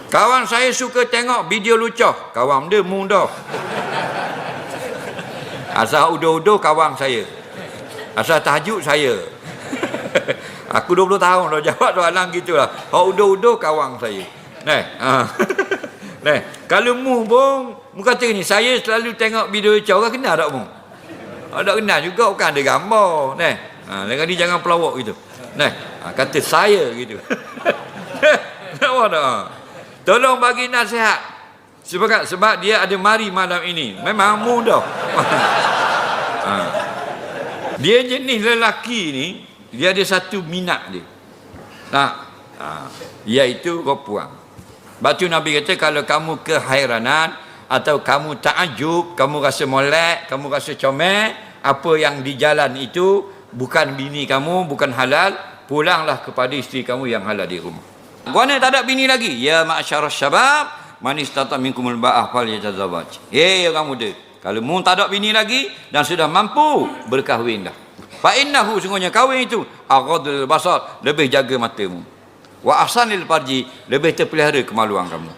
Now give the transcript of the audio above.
Kawan saya suka tengok video lucah. Kawan dia mudah. Asal udah-udah kawan saya. Asal tajuk saya. Aku 20 tahun dah jawab soalan gitulah. Hak udah-udah kawan saya. Nah, nah, kalau mu pun mu kata ni, saya selalu tengok video lucah. Orang kenal tak mu? Tak kenal juga, bukan ada gambar. Nah, dengan dia jangan pelawak gitu. Nah, kata saya gitu. Nampak tak? Tolong bagi nasihat. Sebab dia ada mari malam ini. Memang mudah. Dia jenis lelaki ni, dia ada satu minat dia. Iaitu perempuan. Sebab tu Nabi kata, kalau kamu kehairanan atau kamu takjub, kamu rasa molek, kamu rasa comel, apa yang di jalan itu bukan bini kamu, bukan halal, pulanglah kepada isteri kamu yang halal di rumah. Kau ni tak ada bini lagi? Ya ma'asyarus syabab, man istata minkumul ba'ah falyatazawwaj. Orang muda, kalau mu tak ada bini lagi dan sudah mampu, berkahwinlah. Fa innahu, sungguhnya kahwin itu aghadul basar, lebih jaga matamu. Wa ahsanil farji, lebih terpelihara kemaluan kamu.